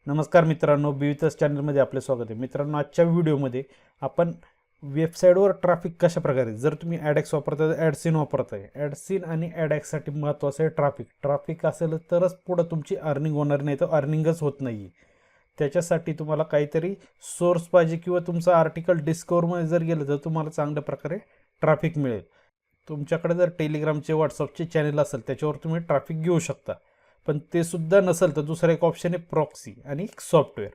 नमस्कार मित्रांनो, बीवितस चॅनलमध्ये आपले स्वागत आहे. मित्रांनो, आजच्या व्हिडिओमध्ये आपण वेबसाईटवर ट्रॅफिक कशा प्रकारे, जर तुम्ही ॲडॅक्स वापरताय तर ॲडसीन वापरताय, ॲडसीन आणि ॲडॅक्ससाठी महत्त्वाचं आहे ट्रॅफिक असेल तरच पुढं तुमची अर्निंग होणार, नाही तर अर्निंगच होत नाही. त्याच्यासाठी तुम्हाला काहीतरी सोर्स पाहिजे किंवा तुमचं आर्टिकल डिस्कवरमध्ये जर गेलं तर तुम्हाला चांगल्या प्रकारे ट्रॅफिक मिळेल. तुमच्याकडे जर टेलिग्रामचे व्हॉट्सअपचे चॅनल असेल त्याच्यावर तुम्ही ट्रॅफिक घेऊ शकता. पण ते सुद्धा नसेल तर दुसरा एक ऑप्शन आहे प्रॉक्सी आणि एक सॉफ्टवेअर.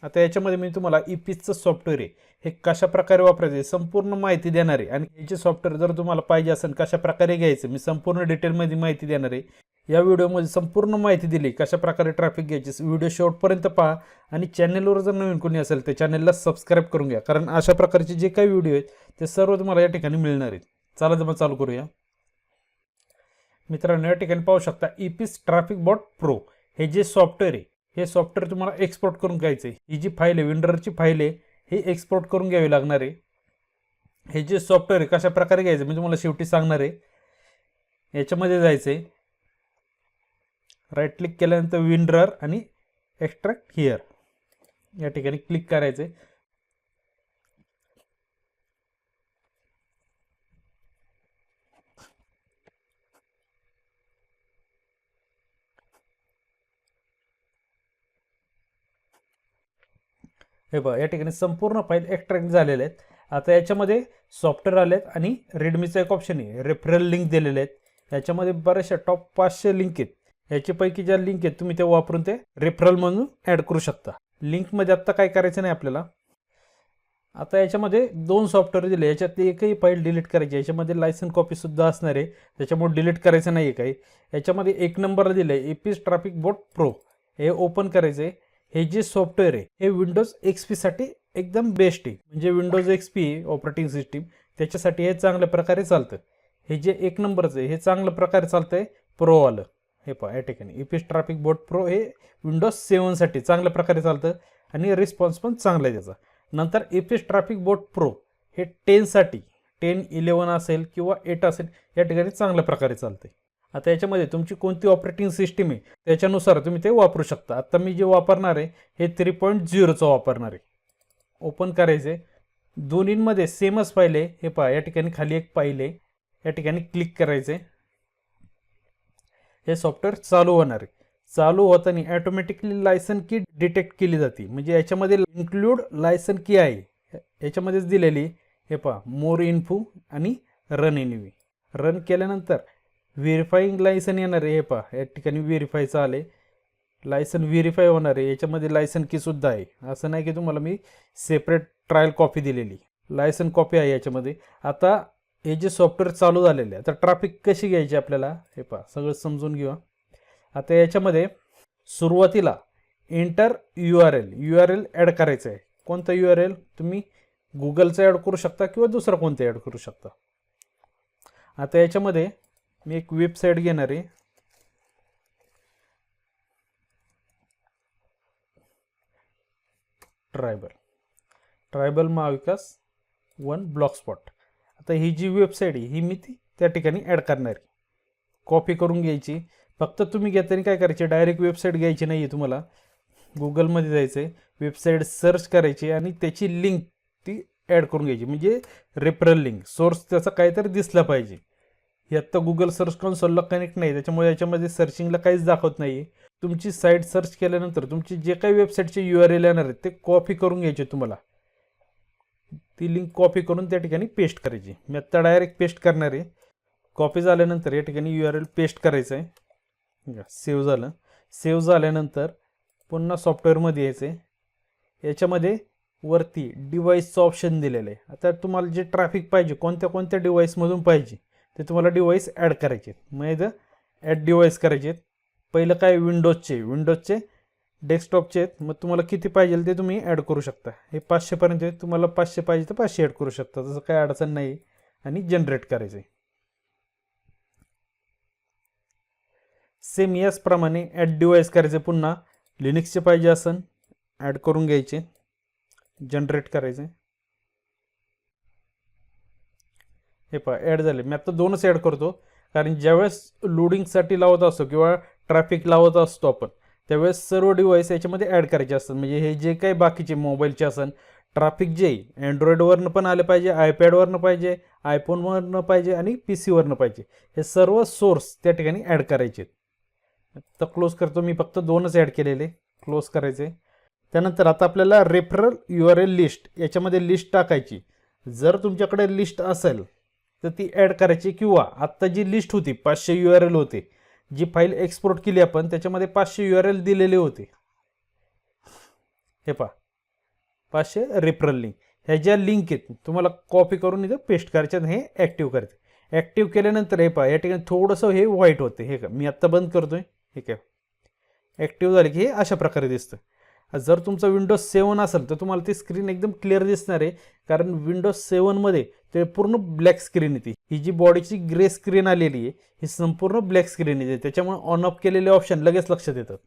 आता याच्यामध्ये मी तुम्हाला ईपीसचं सॉफ्टवेअर आहे हे कशा प्रकारे वापरायचे संपूर्ण माहिती देणार आहे. आणि याचे सॉफ्टवेअर जर तुम्हाला पाहिजे असेल कशा प्रकारे घ्यायचं मी संपूर्ण डिटेलमध्ये माहिती देणार आहे. या व्हिडिओमध्ये संपूर्ण माहिती दिली कशा प्रकारे ट्रॅफिक घ्यायची. व्हिडिओ शेवटपर्यंत पहा आणि चॅनलवर जर नवीन कोणी असेल तर चॅनलला सबस्क्राईब करून घ्या, कारण अशा प्रकारचे जे काही व्हिडिओ आहेत ते सर्व तुम्हाला या ठिकाणी मिळणार आहेत. चला तर मग चालू करूया. मित्रांनो, या ठिकाणी पाहू शकता ईपीस ट्रॅफिक बॉट प्रो हे जे सॉफ्टवेअर आहे हे सॉफ्टवेअर तुम्हाला एक्सपोर्ट करून घ्यायचं आहे. ही जी फाईल आहे विंडरची फाईल आहे ही एक्सपोर्ट करून घ्यावी लागणार आहे. हे जे सॉफ्टवेअर आहे कशा प्रकारे घ्यायचं मी तुम्हाला शेवटी सांगणार आहे. याच्यामध्ये जायचं आहे, राईट क्लिक केल्यानंतर विंडर आणि एक्स्ट्रॅक्ट हिअर या ठिकाणी क्लिक करायचं आहे. हे बघा या ठिकाणी संपूर्ण फाईल एक्स्ट्रॅक्ट झालेले आहेत. आता याच्यामध्ये सॉफ्टवेअर आले आहेत आणि रेडमीचा एक ऑप्शन आहे, रेफरल लिंक दिलेले आहेत. याच्यामध्ये बऱ्याचशा टॉप 500 लिंक आहेत. याच्यापैकी ज्या लिंक आहेत तुम्ही ते वापरून ते रेफरल म्हणून ॲड करू शकता. लिंकमध्ये आत्ता काय करायचं नाही आपल्याला. आता याच्यामध्ये 2 सॉफ्टवेअर दिले, याच्यातली एकही फाईल डिलीट करायची. याच्यामध्ये लायसन कॉपीसुद्धा असणार आहे, त्याच्यामुळे डिलीट करायचं नाही आहे काही. याच्यामध्ये 1 नंबरला दिलं आहे ईपीस ट्रॅफिक बॉट प्रो, हे ओपन करायचं आहे. हे जे सॉफ्टवेअर आहे हे विंडोज एक्सपीसाठी एकदम बेस्ट आहे. म्हणजे विंडोज एक्सपी ऑपरेटिंग सिस्टीम त्याच्यासाठी हे चांगल्या प्रकारे चालतं. हे जे 1 नंबरचं आहे हे चांगल्या प्रकारे चालतं आहे प्रोवालं. हे पहा या ठिकाणी ईपीस ट्रॅफिक बॉट प्रो हे विंडोज 7साठी चांगल्या प्रकारे चालतं आणि रिस्पॉन्स पण चांगला आहे त्याचा. नंतर ईपीस ट्रॅफिक बॉट प्रो हे 10साठी 10, 11 असेल किंवा 8 असेल या ठिकाणी चांगल्या प्रकारे चालते. आता याच्यामध्ये तुमची कोणती ऑपरेटिंग सिस्टीम आहे त्याच्यानुसार तुम्ही ते वापरू शकता. आता मी जे वापरणार आहे हे 3.0चं वापरणार आहे. ओपन करायचे, दोन्हींमध्ये सेमच फाईल आहे. हे पहा या ठिकाणी खाली एक फाईल आहे, या ठिकाणी क्लिक करायचे. हे सॉफ्टवेअर चालू होणार आहे. चालू होताना ॲटोमॅटिकली लायसन की डिटेक्ट केली जाते. म्हणजे याच्यामध्ये इन्क्लूड लायसन की आहे याच्यामध्येच दिलेली. हे पहा मोर इन्फो आणि रन एनिवी. रन केल्यानंतर व्हेरीफाईंग लायसन येणार आहे. हे पहा या ठिकाणी व्हेरीफायचं आले, लायसन व्हेरीफाय होणार आहे. याच्यामध्ये लायसन कीसुद्धा आहे, असं नाही की तुम्हाला मी सेपरेट ट्रायल कॉपी दिलेली, लायसन कॉपी आहे याच्यामध्ये. आता हे जे सॉफ्टवेअर चालू झालेले आहे, आता ट्रॅफिक कशी घ्यायची आपल्याला हे पहा सगळं समजून घेऊ. आता याच्यामध्ये सुरुवातीला enter U R L add करायचं आहे. कोणता URL तुम्ही गुगलचा ॲड करू शकता किंवा दुसरा कोणता ॲड करू शकता. आता याच्यामध्ये मी एक वेबसाईट घेणार आहे, ट्रायबल महाविकास 1 ब्लॉगस्पॉट. आता ही जी वेबसाईट आहे ही मी त्या ठिकाणी ॲड करणार आहे. कॉपी करून घ्यायची. फक्त तुम्ही घेताना काय करायचे, डायरेक्ट वेबसाईट घ्यायची नाही आहे, तुम्हाला गुगलमध्ये जायचं आहे, वेबसाईट सर्च करायची आणि त्याची लिंक ती ॲड करून घ्यायची. म्हणजे रेफरल लिंक सोर्स त्याचा काहीतरी दिसला पाहिजे. हे आत्ता गुगल सर्च कन्सोलला कनेक्ट नाही, त्याच्यामुळे याच्यामध्ये सर्चिंगला काहीच दाखवत नाही आहे. तुमची साईट सर्च केल्यानंतर तुमची जे काही वेबसाईटचे URL येणार आहेत ते कॉपी करून घ्यायचे. तुम्हाला ती लिंक कॉपी करून त्या ठिकाणी पेस्ट करायची. मी आत्ता डायरेक्ट पेस्ट करणार आहे. कॉपी झाल्यानंतर या ठिकाणी URL पेस्ट करायचं आहे. सेव्ह झालं. सेव्ह झाल्यानंतर पुन्हा सॉफ्टवेअरमध्ये यायचं आहे. याच्यामध्ये वरती डिव्हाइसचं ऑप्शन दिलेलं आहे. आता तुम्हाला जे ट्रॅफिक पाहिजे कोणत्या कोणत्या डिव्हाइसमधून पाहिजे ते तुम्हाला डिव्हाइस ॲड करायचे आहेत. मग इथं ॲड डिव्हाइस करायचे आहेत. पहिलं काय विंडोजचे डेस्कटॉपचे आहेत. मग तुम्हाला किती पाहिजे ते तुम्ही ॲड करू शकता. हे 500पर्यंत आहे, तुम्हाला 500 पाहिजे तर 500 ॲड करू शकता, तसं काही अडचण नाही. आणि जनरेट करायचं आहे. सेम याचप्रमाणे ॲड डिव्हाइस करायचे. पुन्हा लिनक्सचे पाहिजे असेल ॲड करून घ्यायचे, जनरेट करायचे. हे पहा ॲड झाले. मी आता 2च ॲड करतो, कारण ज्यावेळेस लोडिंगसाठी लावत असतो किंवा ट्रॅफिक लावत असतो आपण त्यावेळेस सर्व डिव्हाइस याच्यामध्ये ॲड करायचे असतात. म्हणजे हे जे काही बाकीचे मोबाईलचे असन, ट्रॅफिक जे अँड्रॉइडवरनं पण आलं पाहिजे, आयपॅडवरनं पाहिजे, आयफोनवरनं पाहिजे आणि पी सीवरनं पाहिजे. हे सर्व सोर्स त्या ठिकाणी ॲड करायचे. तर क्लोज करतो मी, फक्त 2च ॲड केलेले, क्लोज करायचे. त्यानंतर आता आपल्याला रेफरल URL लिस्ट याच्यामध्ये लिस्ट टाकायची. जर तुमच्याकडे लिस्ट असेल तर ती ॲड करायची, किंवा आत्ता जी लिस्ट होती 500 URL होते, जी फाईल एक्सपोर्ट केली आपण त्याच्यामध्ये 500 URL दिलेले होते. हे पहा 500 रेफरल लिंक, ह्या ज्या लिंक आहेत तुम्हाला कॉपी करून इथं पेस्ट करायच्यात, हे ॲक्टिव्ह करायचं. ॲक्टिव्ह केल्यानंतर हे पहा या ठिकाणी थोडंसं हे व्हाईट होते. हे का मी आत्ता बंद करतोय, हे काय ॲक्टिव्ह झाले की हे अशा प्रकारे दिसतं. जर तुमचा विंडोज 7 असेल तर तुम्हाला ती स्क्रीन एकदम क्लिअर दिसणार आहे, कारण विंडोज 7मध्ये ते पूर्ण ब्लॅक स्क्रीन येते. ही जी बॉडीची ग्रे स्क्रीन आलेली आहे ही संपूर्ण ब्लॅक स्क्रीन येते, त्याच्यामुळे ऑन ऑफ केलेले ऑप्शन लगेच लक्षात येतात.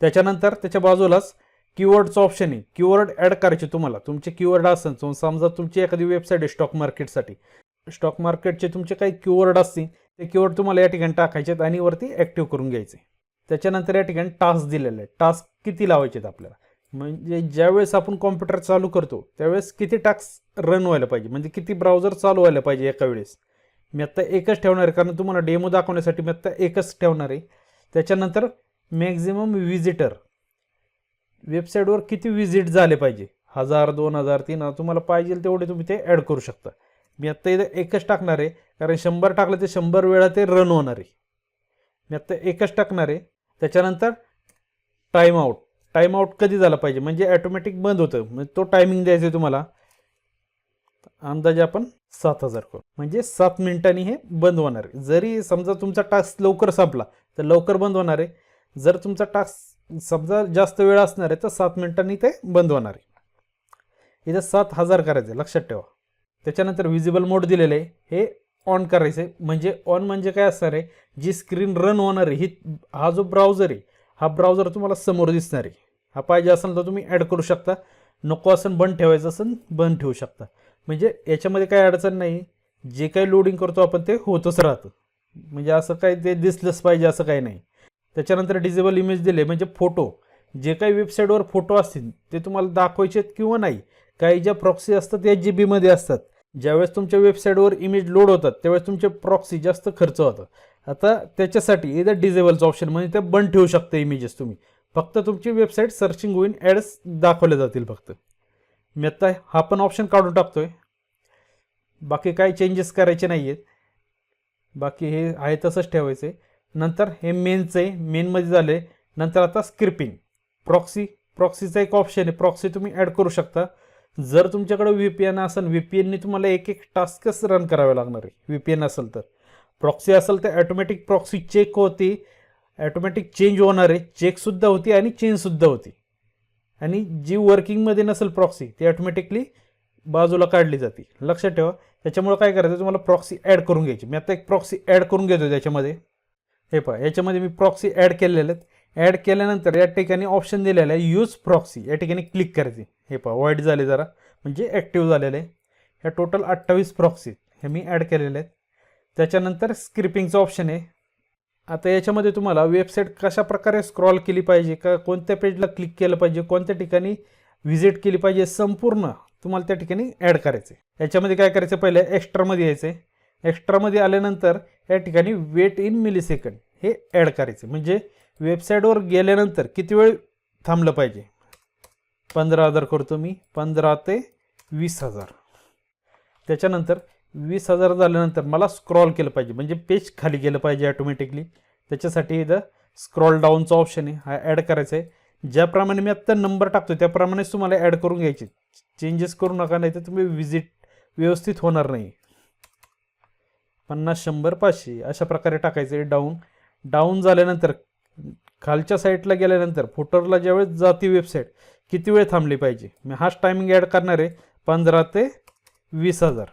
त्याच्यानंतर त्याच्या बाजूलाच कीवर्डचं ऑप्शन आहे. कीवर्ड ॲड करायचे तुम्हाला, तुमचे कीवर्ड असेल, समजा तुमची एखादी वेबसाईट आहे स्टॉक मार्केटसाठी, स्टॉक मार्केटचे तुमचे काही कीवर्ड असतील ते कीवर्ड तुम्हाला या ठिकाणी टाकायचे आणि वरती ॲक्टिव्ह करून घ्यायचे. त्याच्यानंतर या ठिकाणी टास्क दिलेले आहे. टास्क किती लावायचे आहेत आपल्याला, म्हणजे ज्यावेळेस आपण कॉम्प्युटर चालू करतो त्यावेळेस किती टास्क रन व्हायला पाहिजे, म्हणजे किती ब्राउझर चालू व्हायला पाहिजे एका वेळेस. मी आत्ता एकच ठेवणार आहे, कारण तुम्हाला डेमो दाखवण्यासाठी मी आत्ता एकच ठेवणार आहे. त्याच्यानंतर मॅक्झिमम विजिटर, वेबसाईटवर किती विजिट झाले पाहिजे, 1000, 2000, 3000, तुम्हाला पाहिजे तेवढे तुम्ही ते ॲड करू शकता. मी आत्ता इथं एकच टाकणार आहे, कारण 100 टाकलं ते 100 वेळा ते रन होणार आहे. मी आत्ता एकच टाकणार आहे. त्याच्यानंतर टाईम आउट कधी झाला पाहिजे, म्हणजे ॲटोमॅटिक बंद होतं, म्हणजे तो टायमिंग द्यायचा आहे तुम्हाला. अंदाजे आपण 7000 करू, म्हणजे 7 मिनिटांनी हे बंद होणार आहे. जरी समजा तुमचा टास्क लवकर संपला तर लवकर बंद होणार आहे. जर तुमचा टास्क समजा जास्त वेळ असणार आहे तर 7 मिनिटांनी ते बंद होणार आहे. इथं 7000 करायचं आहे, लक्षात ठेवा. त्याच्यानंतर विजिबल मोड दिलेलं आहे, हे ऑन करायचं आहे. म्हणजे ऑन म्हणजे काय असणार आहे, जी स्क्रीन रन होणार आहे हा जो ब्राउझर आहे, हा ब्राउझर तुम्हाला समोर दिसणार आहे. हा पाहिजे असेल तर तुम्ही ॲड करू शकता, नको असेल बंद ठेवायचं असेल बंद ठेवू शकता. म्हणजे याच्यामध्ये काही अडचण नाही, जे काही लोडिंग करतो आपण ते होतच राहतं. म्हणजे असं काही ते दिसलंच पाहिजे असं काही नाही. त्याच्यानंतर डिजेबल इमेज दिले, म्हणजे फोटो, जे काही वेबसाईटवर फोटो असतील ते तुम्हाला दाखवायचे आहेत किंवा नाही. काही ज्या प्रॉक्सी असतात त्या GB मध्ये असतात. ज्यावेळेस तुमच्या वेबसाईटवर इमेज लोड होतात त्यावेळेस तुमचे प्रॉक्सी जास्त खर्च होतात. आता त्याच्यासाठी इथं डिजेबलचं ऑप्शन, म्हणजे ते बंद ठेवू शकता इमेजेस तुम्ही. फक्त तुमची वेबसाईट सर्चिंग होईल, ॲड्स दाखवल्या जातील फक्त. मी आत्ता हा पण ऑप्शन काढून टाकतोय. बाकी काही चेंजेस करायचे नाही आहेत, बाकी हे आहे तसंच ठेवायचं आहे. नंतर हे मेनचं आहे, मेनमध्ये झाले. नंतर आता स्क्रिपिंग, प्रॉक्सीचा एक ऑप्शन आहे, प्रॉक्सी तुम्ही ॲड करू शकता. जर तुमच्याकडे VPN असेल, VPNने तुम्हाला एक टास्कच रन करावे लागणार आहे. VPN असेल तर, प्रॉक्सी असेल तर ॲटोमॅटिक प्रॉक्सी चेक होती, ॲटोमॅटिक चेंज होणार आहे, चेकसुद्धा होती आणि चेंजसुद्धा होती. आणि जी वर्किंगमध्ये नसेल प्रॉक्सी ती ॲटोमॅटिकली बाजूला काढली जाते, लक्षात ठेवा. त्याच्यामुळे काय करायचं, तुम्हाला प्रॉक्सी ॲड करून घ्यायची. मी आता एक प्रॉक्सी ॲड करून घेतो त्याच्यामध्ये. हे पहा याच्यामध्ये मी प्रॉक्सी ॲड केलेले आहेत. ॲड केल्यानंतर या ठिकाणी ऑप्शन दिलेला आहे यूज प्रॉक्सी, या ठिकाणी क्लिक करायचे. हे पहा व्हाईट झाले जरा, म्हणजे ॲक्टिव्ह झालेले आहे. ह्या टोटल 28 प्रॉक्सी हे मी ॲड केलेले आहेत. त्याच्यानंतर स्क्रिपिंगचं ऑप्शन आहे. आता याच्यामध्ये तुम्हाला वेबसाईट कशा प्रकारे स्क्रॉल केली पाहिजे, का कोणत्या पेजला क्लिक केलं पाहिजे, कोणत्या ठिकाणी व्हिजिट केली पाहिजे, संपूर्ण तुम्हाला त्या ठिकाणी ॲड करायचं आहे. याच्यामध्ये काय करायचं, पहिले एक्स्ट्रामध्ये यायचं आहे. एक्स्ट्रामध्ये आल्यानंतर या ठिकाणी वेट इन मिलीसेकंड हे ॲड करायचे. म्हणजे वेबसाईटवर गेल्यानंतर किती वेळ थांबलं पाहिजे. 15000 करतो मी, 15 ते 20000. त्याच्यानंतर 20000 झाल्यानंतर मला स्क्रॉल केलं पाहिजे, म्हणजे पेज खाली गेलं पाहिजे ॲटोमॅटिकली. त्याच्यासाठी इथं स्क्रॉल डाऊनचा ऑप्शन आहे, हा ॲड करायचा आहे. ज्याप्रमाणे मी आत्ता नंबर टाकतो त्याप्रमाणेच तुम्हाला ॲड करून घ्यायचे, चेंजेस करू नका, नाही तर तुम्ही विजिट व्यवस्थित होणार नाही. 50, 100, 500 अशा प्रकारे टाकायचं आहे. डाऊन झाल्यानंतर खालच्या साईडला गेल्यानंतर फुटरला ज्यावेळेस जाती वेबसाईट किती वेळ थांबली पाहिजे, मी हाच टायमिंग ॲड करणार आहे, 15 ते 20000.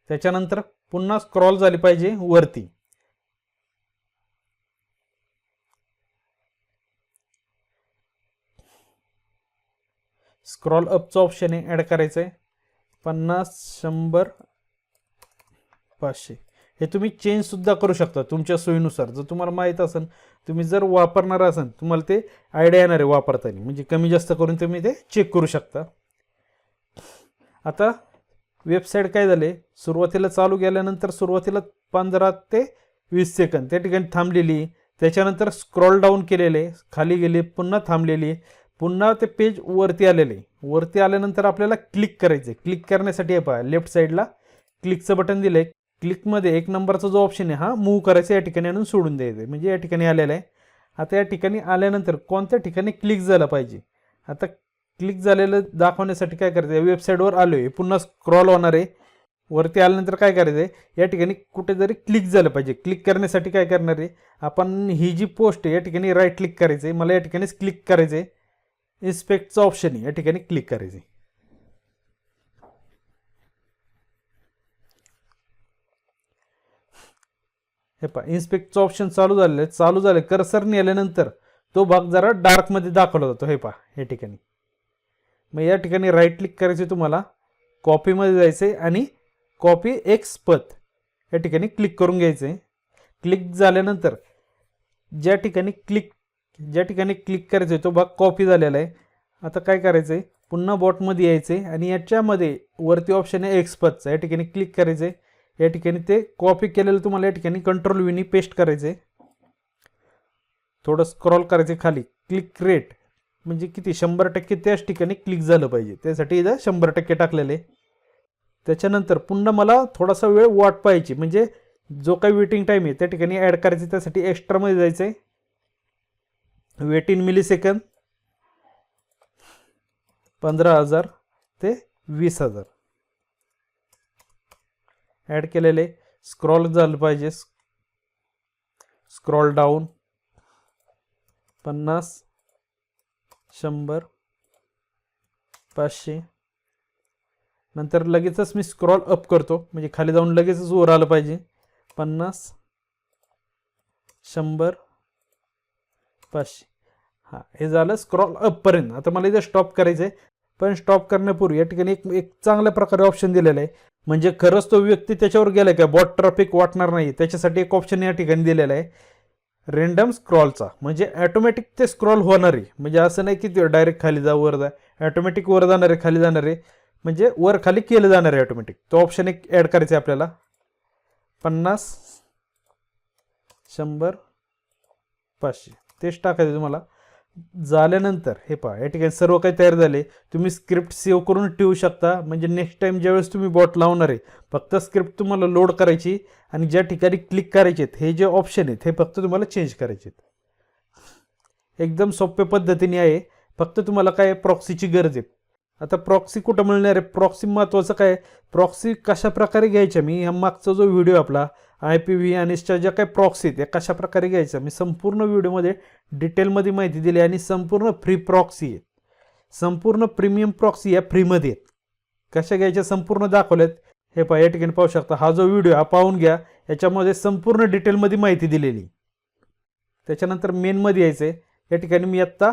त्याच्यानंतर पुन्हा स्क्रॉल झाली पाहिजे वरती. स्क्रॉल अपचं ऑप्शन आहे, ॲड करायचं आहे. 50, 100, 500 हे तुम्ही चेंजसुद्धा करू शकता तुमच्या सोयीनुसार. जर तुम्हाला माहीत असेल, तुम्ही जर वापरणार असाल, तुम्हाला ते आयडिया येणार आहे वापरताना, म्हणजे कमी जास्त करून तुम्ही ते चेक करू शकता. आता वेबसाईट काय झाले, सुरुवातीला चालू केल्यानंतर सुरुवातीला 15 ते 20 सेकंद त्या ठिकाणी थांबलेली, त्याच्यानंतर स्क्रॉल डाऊन केलेले, खाली गेले, पुन्हा थांबलेली, पुन्हा ते पेज वरती आलेले. वरती आल्यानंतर आपल्याला क्लिक करायचे. क्लिक करण्यासाठी हे पहा लेफ्ट साईडला क्लिकचं बटन दिलं आहे. क्लिकमध्ये 1 नंबरचा जो ऑप्शन आहे हा मूव्ह करायचा, या ठिकाणी आणून सोडून द्यायचं, म्हणजे या ठिकाणी आलेलं आहे. आता या ठिकाणी आल्यानंतर कोणत्या ठिकाणी क्लिक झालं पाहिजे. आता क्लिक झालेलं दाखवण्यासाठी काय करायचं आहे, वेबसाईटवर आलो आहे, पुन्हा स्क्रॉल होणार आहे. वरती आल्यानंतर काय करायचं आहे, या ठिकाणी कुठेतरी क्लिक झालं पाहिजे. क्लिक करण्यासाठी काय करणार आहे, आपण ही जी पोस्ट आहे या ठिकाणी राईट क्लिक करायचं आहे. मला या ठिकाणीच क्लिक करायचं आहे. इन्स्पेक्टचं ऑप्शन आहे, या ठिकाणी क्लिक करायचं आहे. हे पहा इन्स्पेक्टचं ऑप्शन चालू झालेलं आहे. चालू झालं, कर्सर नेल्यानंतर तो भाग जरा डार्कमध्ये दाखवला जातो. हे पहा या ठिकाणी. मग या ठिकाणी राईट क्लिक करायचे, तुम्हाला कॉपीमध्ये जायचं आहे आणि कॉपी एक्स पथ या ठिकाणी क्लिक करून घ्यायचं आहे. क्लिक झाल्यानंतर ज्या ठिकाणी क्लिक करायचं आहे तो भाग कॉपी झालेला आहे. आता काय करायचं आहे, पुन्हा बॉटमध्ये यायचं आहे आणि याच्यामध्ये वरती ऑप्शन आहे एक्स पथचा, या ठिकाणी क्लिक करायचं आहे. या ठिकाणी ते कॉपी केलेलं तुम्हाला या ठिकाणी कंट्रोल व्हीनी पेस्ट करायचं आहे. थोडं स्क्रॉल करायचं खाली. क्लिक रेट म्हणजे किती, 100% त्याच ठिकाणी क्लिक झालं पाहिजे, त्यासाठी इथं 100% टाकलेले. त्याच्यानंतर पुन्हा मला थोडासा वेळ वाट पाहायची, म्हणजे जो काही वेटिंग टाईम आहे त्या ठिकाणी ॲड करायची. त्यासाठी एक्स्ट्रामध्ये जायचं आहे. वेट इन मिलीसेकंद 15,000 ते 20,000 ॲड केलेले. स्क्रॉल झालं पाहिजे, स्क्रॉल डाऊन 50, 100, 500. नंतर लगेचच मी स्क्रॉल अप करतो, म्हणजे खाली जाऊन लगेचच वर आलं पाहिजे. 50, 100, 500. हां, हे झालं स्क्रॉल अपपर्यंत. आता मला इथं स्टॉप करायचं आहे, पण स्टॉप करण्यापूर्वी या ठिकाणी एक चांगल्या प्रकारे ऑप्शन दिलेला आहे, म्हणजे खरंच तो व्यक्ती त्याच्यावर गेला का बॉट ट्रॅफिक वाटणार नाही, त्याच्यासाठी एक ऑप्शन या ठिकाणी दिलेला आहे रँडम स्क्रॉलचा. म्हणजे ॲटोमॅटिक ते स्क्रॉल होणार आहे, म्हणजे असं नाही की ते डायरेक्ट खाली जा वर जा, ॲटोमॅटिक वर जाणार आहे खाली जाणार आहे, म्हणजे वर खाली केलं जाणार आहे ऑटोमॅटिक. तो ऑप्शन एक ॲड करायचा आहे आपल्याला. 50, 100, 500 तेच टाकायचं तुम्हाला. झाल्यानंतर हे पहा या ठिकाणी सर्व काही तयार झाले. तुम्ही स्क्रिप्ट सेव्ह करून ठेवू शकता, म्हणजे नेक्स्ट टाइम ज्यावेळेस तुम्ही बॉट लावणार आहे फक्त स्क्रिप्ट तुम्हाला लोड करायची आणि ज्या ठिकाणी क्लिक करायचे आहेत हे जे ऑप्शन आहेत हे फक्त तुम्हाला चेंज करायचे आहेत. एकदम सोप्या पद्धतीने आहे. फक्त तुम्हाला काय प्रॉक्सीची गरज आहे. आता प्रॉक्सी कुठं मिळणार आहे, प्रॉक्सी महत्त्वाचं काय, प्रॉक्सी कशा प्रकारे घ्यायच्या, मी ह्या मागचा जो व्हिडिओ आपला IPv अनिस्टच्या ज्या काही प्रॉक्सी आहेत त्या कशा प्रकारे घ्यायच्या मी संपूर्ण व्हिडिओमध्ये डिटेलमध्ये माहिती दिली आणि संपूर्ण फ्री प्रॉक्सी आहेत, संपूर्ण प्रीमियम प्रॉक्सी या फ्रीमध्ये आहेत. कशा घ्यायच्या संपूर्ण दाखवल्यात. हे पहा या ठिकाणी पाहू शकता, हा जो व्हिडिओ हा पाहून घ्या, याच्यामध्ये संपूर्ण डिटेलमध्ये माहिती दिलेली. त्याच्यानंतर मेनमध्ये यायचं आहे. या ठिकाणी मी आत्ता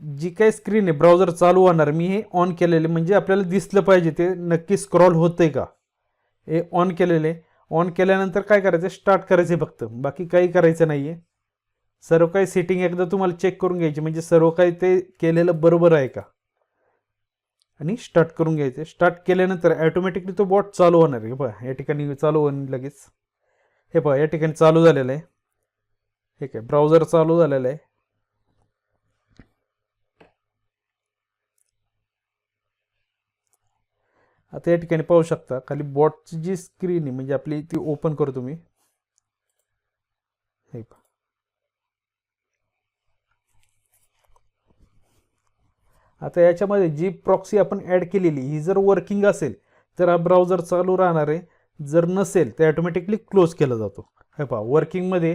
जी काही स्क्रीन आहे ब्राउझर चालू होणार मी हे ऑन केलेले, म्हणजे आपल्याला दिसलं पाहिजे ते नक्की स्क्रॉल होतंय का, हे ऑन केलेले. ऑन केल्यानंतर काय करायचं, स्टार्ट करायचे फक्त, बाकी काही करायचं नाही आहे. सर्व काही सेटिंग एकदा तुम्हाला चेक करून घ्यायची, म्हणजे सर्व काही ते केलेलं बरोबर आहे का, आणि स्टार्ट करून घ्यायचे. स्टार्ट केल्यानंतर ॲटोमॅटिकली तो बॉट चालू होणार आहे. पहा या ठिकाणी चालू होईल लगेच. हे पहा या ठिकाणी चालू झालेलं आहे. ठीक आहे, ब्राउझर चालू झालेलं आहे. आता या ठिकाणी पाहू शकता खाली बॉटची जी स्क्रीन आहे म्हणजे आपली ती ओपन करतो मी. हे पहा आता याच्यामध्ये जी प्रॉक्सी आपण ॲड केलेली ही जर वर्किंग असेल तर हा ब्राउझर चालू राहणार आहे, जर नसेल तर ॲटोमॅटिकली क्लोज केला जातो. हे पहा वर्किंगमध्ये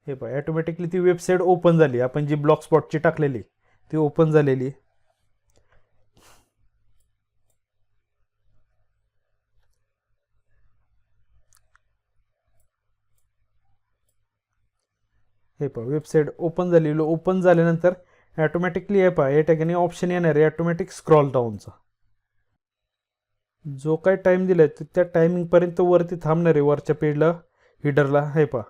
हे पहा ॲटोमॅटिकली ती वेबसाईट ओपन झाली, आपण जी ब्लॉक स्पॉटची टाकलेली ती ओपन झालेली. हे पहा वेबसाईट ओपन झालेली. ओपन झाल्यानंतर ॲटोमॅटिकली हे पहा या ठिकाणी ऑप्शन येणार आहे ॲटोमॅटिक स्क्रॉल डाऊनचा. जो काही टाईम दिला आहे त्या टायमिंगपर्यंत वरती थांबणार आहे, वरच्या पेजला हिडरला हे पहा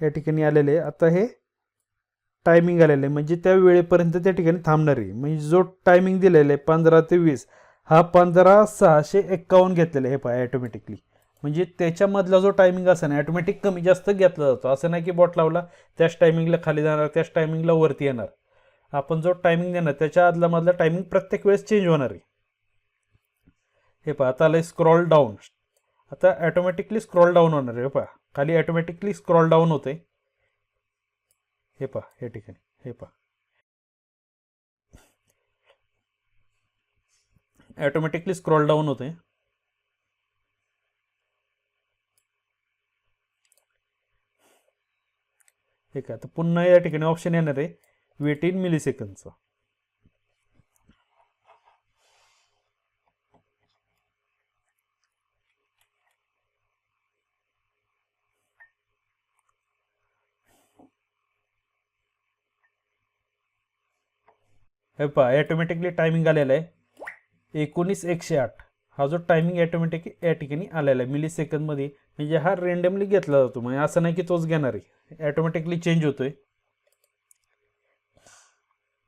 या ठिकाणी आलेले आहे. आता हे टायमिंग आलेलं आहे म्हणजे त्या वेळेपर्यंत त्या ठिकाणी थांबणार आहे. म्हणजे जो टायमिंग दिलेला आहे 15 ते 20 हा 15,651 घेतलेला आहे हे पहा ॲटोमॅटिकली. म्हणजे त्याच्यामधला जो टायमिंग असा ना ॲटोमॅटिक कमी जास्त घेतला जातो. असं नाही की बॉट लावला त्याच टायमिंगला खाली जाणार त्याच टायमिंगला वरती येणार. आपण जो टायमिंग देणार त्याच्या आदला मधला टायमिंग प्रत्येक वेळेस चेंज होणार आहे. हे पहा आता आलं स्क्रॉल डाऊन. आता ॲटोमॅटिकली स्क्रॉल डाऊन होणार आहे. हे पहा खाली ॲटोमॅटिकली स्क्रॉल डाऊन होते. हे पहा या ठिकाणी हे पहा ॲटोमॅटिकली स्क्रॉल डाऊन होते. ठीक आहे. तर पुन्हा या ठिकाणी ऑप्शन येणार आहे वेट इन मिली सेकंदचा. हे पहा ॲटोमॅटिकली टायमिंग आलेला आहे 19,108. हा जो टायमिंग ॲटोमॅटिक या ठिकाणी आलेला आहे मिली सेकंदमध्ये. म्हणजे हा रेंडमली घेतला जातो. म्हणजे असं नाही की तोच घेणार आहे, ॲटोमॅटिकली चेंज होतोय.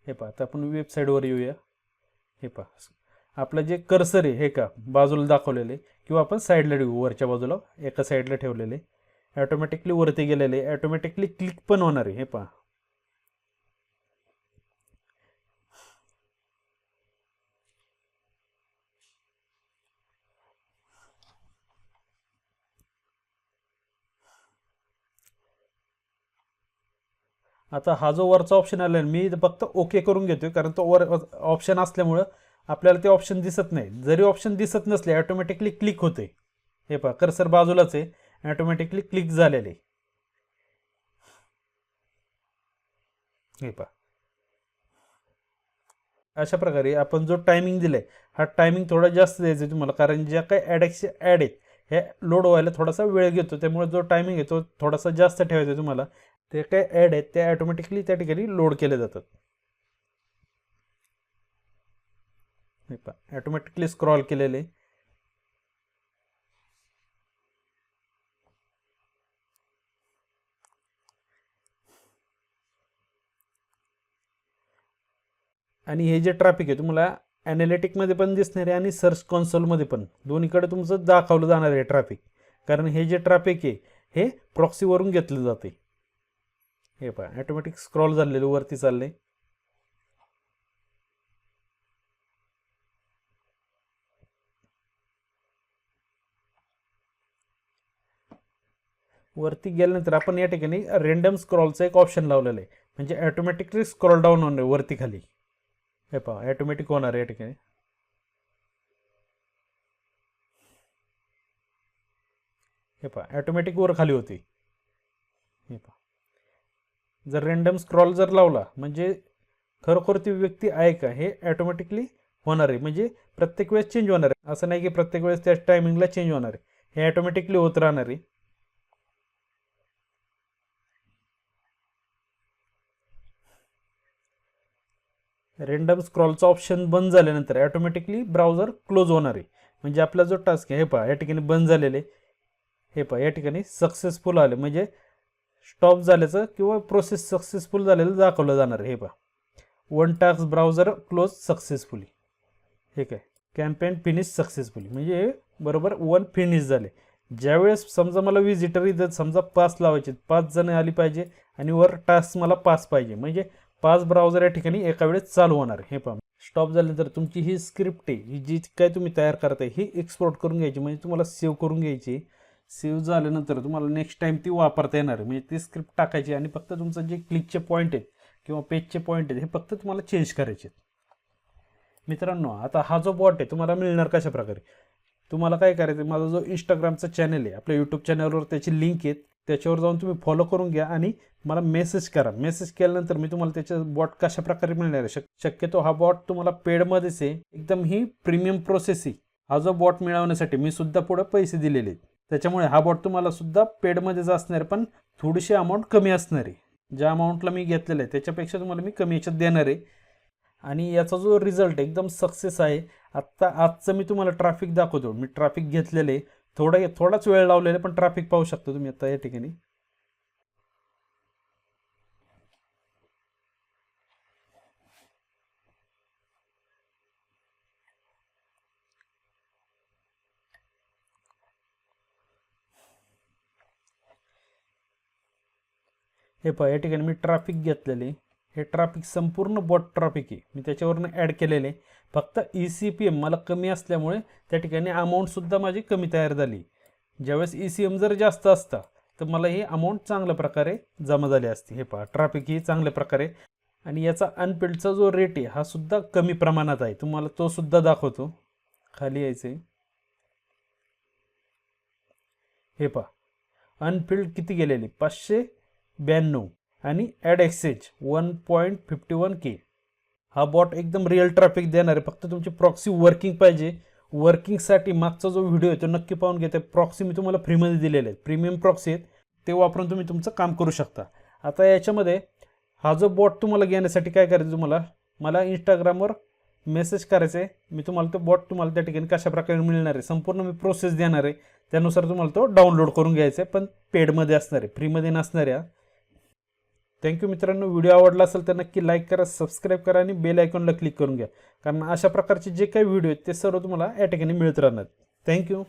हे पहा आता आपण वेबसाईटवर येऊया. हे पहा आपलं जे कर्सर आहे हे का बाजूला दाखवलेले किंवा आपण साईडला ठेवू, वरच्या बाजूला एका साईडला ठेवलेले ॲटोमॅटिकली वरती गेलेले ॲटोमॅटिकली क्लिक पण होणार आहे. हे पहा आता हा जो वरचा ऑप्शन आला आहे मी फक्त ओके करून घेतोय कारण तो वर ऑप्शन असल्यामुळं आपल्याला ते ऑप्शन दिसत नाही. जरी ऑप्शन दिसत नसले ॲटोमॅटिकली क्लिक होते. हे पहा कर्सर बाजूलाच आहे ॲटोमॅटिकली क्लिक झालेले. हे पहा अशा प्रकारे आपण जो टायमिंग दिलाय हा टायमिंग थोडा जास्त द्यायचा आहे तुम्हाला, कारण ज्या काही ॲड आहेत हे लोड व्हायला थोडासा वेळ घेतो. त्यामुळे जो टायमिंग आहे तो थोडासा जास्त ठेवायचा आहे तुम्हाला. ते काय ॲड आहेत ते ॲटोमॅटिकली त्या ठिकाणी लोड केले जातात. हे पहा ॲटोमॅटिकली स्क्रॉल केलेले. आणि हे जे ट्रॅफिक आहे तुम्हाला ॲनालिटिकमध्ये पण दिसणार आहे आणि सर्च कन्सोलमध्ये पण दोन्हीकडे तुमचं दाखवलं जाणार आहे ट्रॅफिक. कारण हे जे ट्रॅफिक आहे हे प्रॉक्सीवरून घेतलं जाते. हे पहा ॲटोमॅटिक स्क्रॉल झालेलं वरती चाललंय. वरती गेल्यानंतर आपण या ठिकाणी रेंडम स्क्रॉलचा एक ऑप्शन लावलेला आहे. म्हणजे ॲटोमॅटिकली स्क्रॉल डाऊन होणार वरती खाली. हे पहा ॲटोमॅटिक होणार आहे या ठिकाणी. हे पहा ॲटोमॅटिक वर खाली होती. हे पहा जर रँडम स्क्रॉल जर लावला म्हणजे खरोखर ती व्यक्ती आहे का हे ॲटोमॅटिकली होणार आहे. म्हणजे प्रत्येक वेळेस चेंज होणार आहे, असं नाही की प्रत्येक वेळेस त्या टायमिंगला चेंज होणार आहे. हे ॲटोमॅटिकली होत राहणार आहे. रँडम स्क्रॉलचा ऑप्शन बंद झाल्यानंतर ॲटोमॅटिकली ब्राउझर क्लोज होणार आहे. म्हणजे आपला जो टास्क आहे हे पहा या ठिकाणी बंद झालेले. हे पहा या ठिकाणी सक्सेसफुल आले म्हणजे स्टॉप झाल्याचं किंवा प्रोसेस सक्सेसफुल झालेलं दाखवलं जाणार आहे. हे पहा one task browser close successfully. हे काय कॅम्पेन फिनिश सक्सेसफुली म्हणजे हे बरोबर वन फिनिश झाले. ज्यावेळेस समजा मला विजिटर इथं समजा 5 लावायचे 5 जण आली पाहिजे आणि वर टास्क मला 5 पाहिजे म्हणजे 5 ब्राउझर या ठिकाणी एका वेळेस चालू होणार. हे पहा स्टॉप झाल्यानंतर तुमची ही स्क्रिप्ट आहे ही जी काय तुम्ही तयार करताय ही एक्सपोर्ट करून घ्यायची. म्हणजे तुम्हाला सेव्ह करून घ्यायची. सेव्ह झाल्यानंतर तुम्हाला नेक्स्ट टाइम ती वापरता येणार. म्हणजे ती स्क्रिप्ट टाकायची आणि फक्त तुमचं जे क्लिकचे पॉईंट आहेत किंवा पेजचे पॉईंट आहेत हे फक्त तुम्हाला चेंज करायचे. मित्रांनो आता हा जो बॉट आहे तुम्हाला मिळणार कशा प्रकारे. तुम्हाला काय करायचं माझा जो इंस्टाग्रामचा चॅनल आहे आपल्या यूट्यूब चॅनलवर त्याची लिंक आहे त्याच्यावर जाऊन तुम्ही फॉलो करून घ्या आणि मला मेसेज करा. मेसेज केल्यानंतर मी तुम्हाला त्याच्या बॉट कशा प्रकारे मिळणार आहे. शक्यतो हा बॉट तुम्हाला पेडमध्येच आहे. एकदम ही प्रीमियम प्रोसेस आहे. हा जो बॉट मिळवण्यासाठी मी सुद्धा पुढे पैसे दिलेले आहेत. त्याच्यामुळे हा बॉट तुम्हाला सुद्धा पेडमध्येच असणार पण थोडीशी अमाऊंट कमी असणार आहे. ज्या अमाऊंटला मी घेतलेलं आहे त्याच्यापेक्षा तुम्हाला मी कमी याच्यात देणार आहे. आणि याचा जो रिझल्ट एकदम सक्सेस आहे. आजचं मी तुम्हाला ट्रॅफिक दाखवतो. मी ट्रॅफिक घेतलेले थोडाच वेळ लावलेला, पण ट्रॅफिक पाहू शकता तुम्ही आता या ठिकाणी. हे पहा या ठिकाणी मी ट्रॅफिक घेतलेले. हे ट्रॅफिक संपूर्ण बॉट ट्रॅफिक आहे. मी त्याच्यावरनं ॲड केलेले. फक्त ECPM मला कमी असल्यामुळे त्या ठिकाणी अमाऊंटसुद्धा माझी कमी तयार झाली. ज्यावेळेस ECM जर जास्त असता तर मला ही अमाऊंट चांगल्या प्रकारे जमा झाली असती. हे पहा ट्रॅफिक ही चांगल्या प्रकारे, आणि याचा अनफिल्डचा जो रेट आहे हा सुद्धा कमी प्रमाणात आहे. तुम्हाला तो सुद्धा दाखवतो. खाली यायचं आहे. हे पहा अनफिल्ड किती गेलेली 592 आणि ॲड एक्सचेंज 1.51K. हा बॉट एकदम रिअल ट्रॅफिक देणार आहे. फक्त तुमची प्रॉक्सी वर्किंग पाहिजे. वर्किंगसाठी मागचा जो व्हिडिओ आहे तो नक्की पाहून घेते. प्रॉक्सी मी तुम्हाला फ्रीमध्ये दिलेले आहेत. प्रीमियम प्रॉक्सी आहेत, ते वापरून तुम्ही तुमचं काम करू शकता. आता याच्यामध्ये हा जो बॉट तुम्हाला घेण्यासाठी काय करायचं, तुम्हाला मला इंस्टाग्रामवर मेसेज करायचा आहे. मी तुम्हाला तो बॉट तुम्हाला त्या ठिकाणी कशा प्रकारे मिळणार आहे संपूर्ण मी प्रोसेस देणार आहे. त्यानुसार तुम्हाला तो डाउनलोड करून घ्यायचा आहे, पण पेडमध्ये असणार आहे, फ्रीमध्ये नसणार आहे. थँक्यू मित्रांनो. व्हिडिओ आवडला असेल तर नक्की लाईक करा, सबस्क्राईब करा आणि बेल आयकॉनला क्लिक करून घ्या, कारण अशा प्रकारचे जे काही व्हिडिओ आहेत ते सर्व तुम्हाला या ठिकाणी मिळत राहणार. थँक्यू.